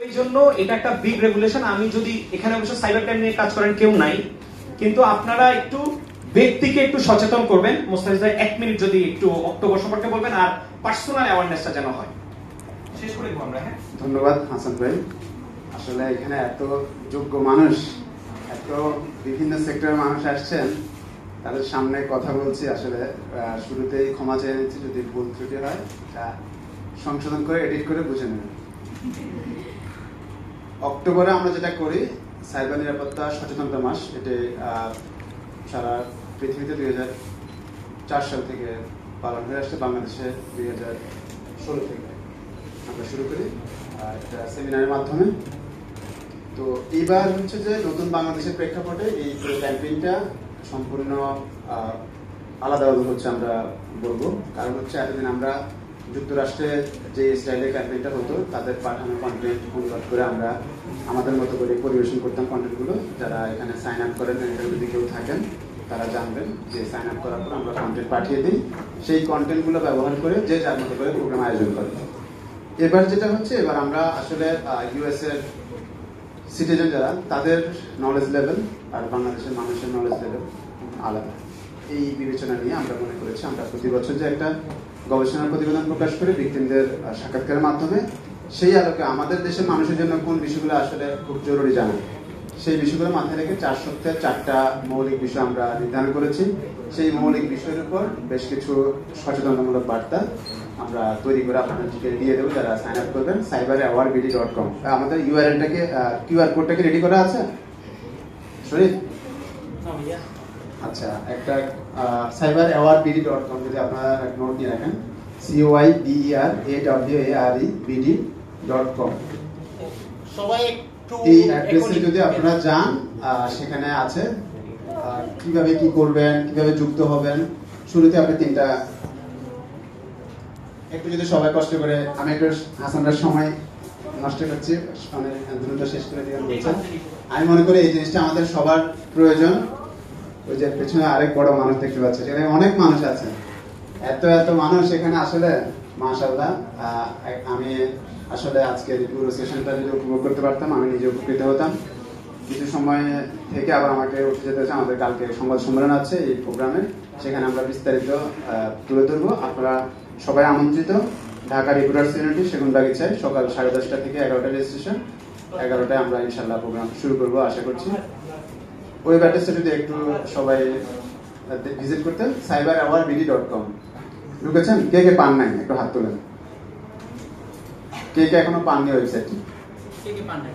এই জন্য এটা একটা বিগ রেগুলেশন। আমি যদি এখানে অবশ্য সাইবার ক্রাইম নিয়ে কাজ করেন কেউ নাই, কিন্তু আপনারা একটু ব্যক্তিকে একটু সচেতন করবেন। মোস্তাফিজ ভাই 1 মিনিট যদি একটু অক্টোবর সম্পর্কে বলবেন আর পার্সোনাল অ্যাওয়ারনেসটা যেন হয়। শেষ করে দেব আমরা। হ্যাঁ, ধন্যবাদ হাসান ভাই। আসলে এখানে এত যোগ্য মানুষ, এত বিভিন্ন সেক্টরের মানুষ আসছেন, তাদের সামনে কথা বলছি। আসলে শুরুতেই ক্ষমা চেয়ে নিচ্ছি যদি ভুল ত্রুটি হয়, সংশোধন করে এডিট করে বুঝে নেবেন। অক্টোবরে আমরা যেটা করি সাইবার নিরাপত্তা সচেতনতা মাস, এটি সারা পৃথিবীতে 2004 সাল থেকে পালন হয়ে আসছে। বাংলাদেশে 2016 থেকে আমরা শুরু করি একটা সেমিনারের মাধ্যমে। তো এইবার হচ্ছে যে নতুন বাংলাদেশের প্রেক্ষাপটে এই ক্যাম্পেইনটা সম্পূর্ণ আলাদাভাবে হচ্ছে আমরা বলবো। কারণ হচ্ছে এতদিন আমরা যুক্তরাষ্ট্রে যে স্টাইলের ক্যাম্পেইনটা হতো, তাদের পাঠানো কন্টেন্ট অনুবাদ করে আমরা আমাদের মতো করে পরিবেশন করতাম কন্টেন্টগুলো। যারা এখানে সাইন আপ করেন, এখানে যদি কেউ থাকেন তারা জানবেন যে সাইন আপ করার পর আমরা কন্টেন্ট পাঠিয়ে দিই। সেই কন্টেন্টগুলো ব্যবহার করে যে যার মতো করে প্রোগ্রাম আয়োজন করে। এবার যেটা হচ্ছে, এবার আমরা আসলে ইউএস এর সিটিজেন যারা, তাদের নলেজ লেভেল আর বাংলাদেশের মানুষের নলেজ লেভেল আলাদা। এই বিবেচনা নিয়ে আমরা মনে করেছি আমরা প্রতি বছর যে একটা গবেষণা প্রতিবেদন প্রকাশ করে ভিকটিমদের সাক্ষাৎকারের মাধ্যমে সেই আলোকে আমাদের দেশের মানুষের জন্য কোন বিষয়গুলো আসলে খুব জরুরি জানা, সেই বিষয়গুলো মাথায় রেখে 4 সপ্তাহে 4টা মৌলিক বিষয় আমরা নির্ধারণ করেছি। সেই মৌলিক বিষয়ের উপর বেশ কিছু সচেতনতামূলক বার্তা আমরা তৈরি করে আপনাদেরকে দিয়ে দেবো যারা সাইন আপ করবেন। cyber-awardbd.com আমাদের ইউআরএলটাকে, কিউআর কোডটাকে রেডি করা আছে শরীফ? আচ্ছা, একটা cyber-awardbd.com যদি আপনারা নোট নিয়ে রাখেন, cyber-awardbd.com সবাই একটু এই অ্যাড্রেসে যদি আপনারা যান, সেখানে আছে কিভাবে কি করবেন, কিভাবে যুক্ত হবেন। শুরুতে আপনি 3টা, একটু যদি সবাই কষ্ট করে, আমি একটু হাসানটার সময় নষ্ট করছি, মানে দ্রুত শেষ করে দিয়ে বলছেন। আমি মনে করি এই জিনিসটা আমাদের সবার প্রয়োজন। ওই যে পেছনে আরেক বড় মানুষ দেখতে পাচ্ছি, সেখানে অনেক মানুষ আছে, এত মানুষ এখানে। আসলে মাশাআল্লাহ, আমি আসলে আজকে পুরো সেশনটা যদি উপভোগ করতে পারতাম আমি নিজে উপকৃত হতাম। কিছু সময় থেকে আবার আমাকে উঠে যেতে হচ্ছে, আমাদের কালকে সংবাদ সম্মেলন আছে এই প্রোগ্রামে, সেখানে আমরা বিস্তারিত তুলে ধরবো। আপনারা সবাই আমন্ত্রিত। ঢাকা রিপোর্টার্স ইউনিটি, সেগুনবাগিচায়, সকাল 10:30 থেকে 11টা রেজিস্ট্রেশন। 11টায় আমরা ইনশাল্লাহ প্রোগ্রাম শুরু করবো আশা করছি। ওই অ্যাড্রেসটা যদি একটু সবাই ভিজিট করতেন, cyber-awardbd.com। ঢুকেছেন? কে কে পান নাই একটু হাত তোলেন। কে কে এখনো পাননি ওয়েবসাইটটি? কে কে পান নাই?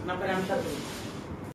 নাম্বার আমি সাথে